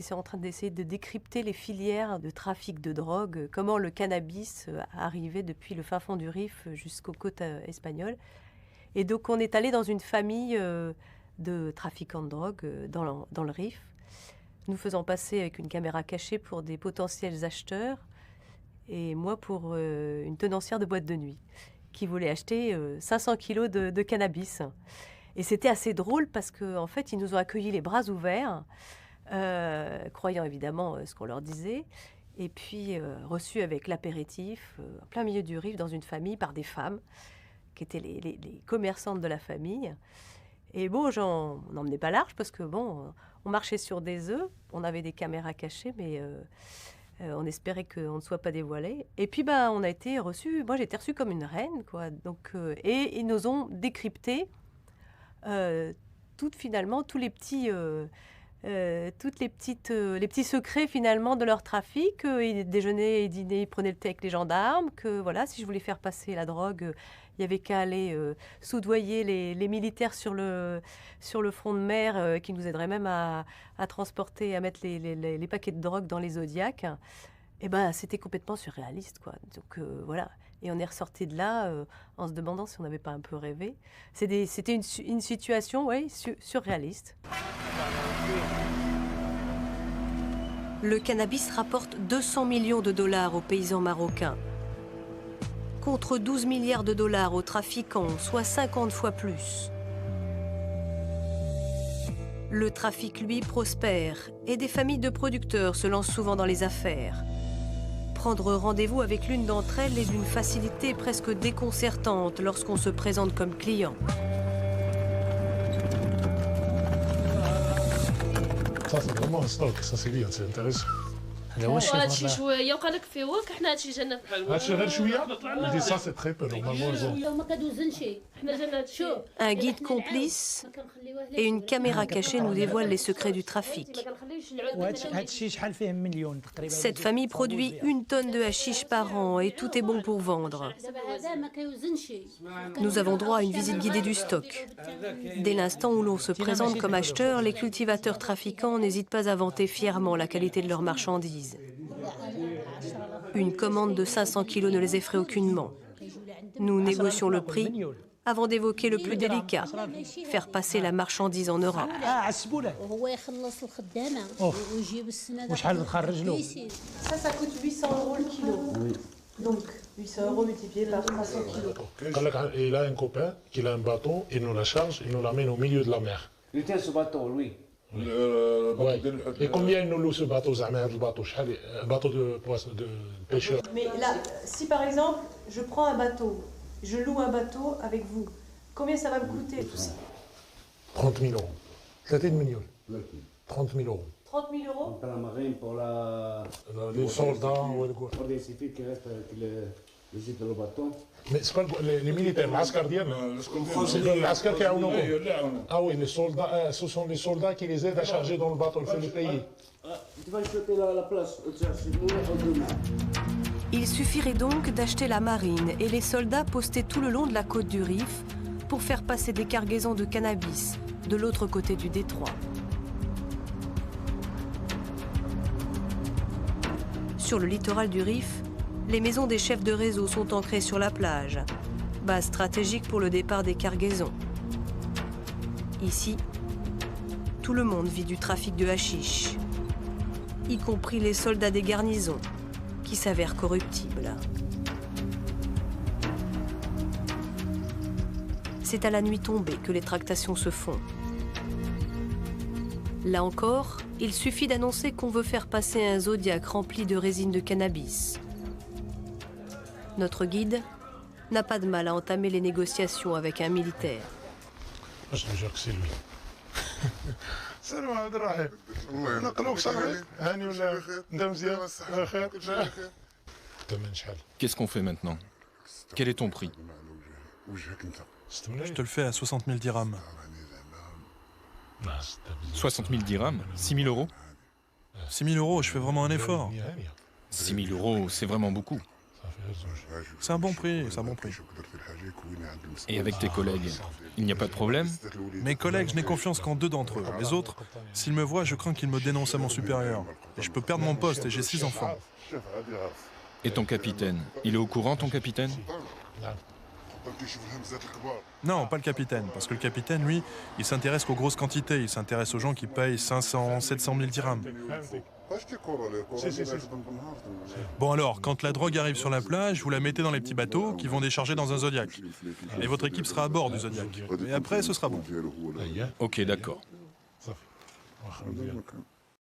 était en train d'essayer de décrypter les filières de trafic de drogue, comment le cannabis arrivait depuis le fin fond du Rif jusqu'aux côtes espagnoles. Et donc on est allé dans une famille de trafiquants de drogue dans le Rif, nous faisant passer avec une caméra cachée pour des potentiels acheteurs et moi pour une tenancière de boîte de nuit qui voulait acheter 500 kilos de cannabis. Et c'était assez drôle parce qu'en fait, ils nous ont accueillis les bras ouverts, croyant évidemment ce qu'on leur disait, et puis reçus avec l'apéritif, en plein milieu du Rif, dans une famille, par des femmes, qui étaient les commerçantes de la famille. Et bon, on n'emmenait pas large parce que bon, on marchait sur des œufs, on avait des caméras cachées, mais on espérait qu'on ne soit pas dévoilé. Et puis on a été reçus, moi j'ai été reçue comme une reine, quoi. Donc, et ils nous ont décrypté finalement tous les petits les petits secrets finalement de leur trafic. Ils déjeunaient et dînaient, ils prenaient le thé avec les gendarmes, que voilà, si je voulais faire passer la drogue, il n'y avait qu'à aller soudoyer les militaires sur le front de mer qui nous aideraient même à transporter, à mettre les paquets de drogue dans les Zodiacs. Et c'était complètement surréaliste, quoi. Donc voilà. Et on est ressorti de là en se demandant si on n'avait pas un peu rêvé. C'était une situation, ouais, surréaliste. Le cannabis rapporte 200 millions de dollars aux paysans marocains, contre 12 milliards de dollars aux trafiquants, soit 50 fois plus. Le trafic, lui, prospère et des familles de producteurs se lancent souvent dans les affaires. Prendre rendez-vous avec l'une d'entre elles est d'une facilité presque déconcertante lorsqu'on se présente comme client. Ça, c'est vraiment un stock, ça c'est bien, c'est intéressant. هادشي شويه وقال لك فيه هو حنا هادشي جانا هادشي غير شويه دي ça c'est très peu normalement. ما كدوزنش حنا جانا هادشي. Un guide complice et une caméra cachée nous dévoilent les secrets du trafic. Cette famille produit 1 tonne de hashish par an et tout est bon pour vendre. Nous avons droit à une visite guidée du stock. Dès l'instant où l'on se présente comme acheteur, les cultivateurs trafiquants n'hésitent pas à vanter fièrement la qualité de leurs marchandises. Une commande de 500 kilos ne les effraie aucunement. Nous négocions le prix avant d'évoquer le plus délicat, faire passer la marchandise en Europe. Ça coûte 800 € le kilo. Oui. Donc 800 € multiplié par 300 kilos. Il a un copain qui a un bateau, il nous la charge, il nous l'amène au milieu de la mer. Il tient ce bateau, lui. Ouais. Et combien il nous loue ce bateau, bateau de pêcheur? Mais là, si par exemple, je prends un bateau, je loue un bateau avec vous, combien ça va me coûter tout ça? 30 000 €. 30 millions. 30 000 €. 30 000 €? Pour la marine, pour les soldats, ouais, quoi. Pour les civils qui restent, qui visitent le bateau. Mais c'est pas les militaires, l'Askar c'est l'Askar qui a un Ah oui, les soldats, ce sont les soldats qui les aident à charger dans le bateau, il faut les payer. Tu vas jeter la place, Il suffirait donc d'acheter la marine et les soldats postés tout le long de la côte du Rif pour faire passer des cargaisons de cannabis de l'autre côté du détroit. Sur le littoral du Rif, les maisons des chefs de réseau sont ancrées sur la plage, base stratégique pour le départ des cargaisons. Ici, tout le monde vit du trafic de hashish, y compris les soldats des garnisons, qui s'avèrent corruptibles. C'est à la nuit tombée que les tractations se font. Là encore, il suffit d'annoncer qu'on veut faire passer un Zodiac rempli de résine de cannabis. Notre guide n'a pas de mal à entamer les négociations avec un militaire. Je te jure que c'est lui. Qu'est-ce qu'on fait maintenant? Quel est ton prix? Je te le fais à 60 000 dirhams. 60 000 dirhams? 6 000 €? 6 000 €, je fais vraiment un effort. 6 000 €, c'est vraiment beaucoup. C'est un bon prix, c'est un bon prix. Et avec tes collègues, il n'y a pas de problème? Mes collègues, je n'ai confiance qu'en 2 d'entre eux. Les autres, s'ils me voient, je crains qu'ils me dénoncent à mon supérieur. Et je peux perdre mon poste et j'ai 6 enfants. Et ton capitaine? Il est au courant, ton capitaine? Non, pas le capitaine, parce que le capitaine, lui, il s'intéresse qu'aux grosses quantités. Il s'intéresse aux gens qui payent 500, 700 000 dirhams. Bon alors, quand la drogue arrive sur la plage, vous la mettez dans les petits bateaux qui vont décharger dans un Zodiac. Et votre équipe sera à bord du Zodiac. Et après, ce sera bon. Ok, d'accord.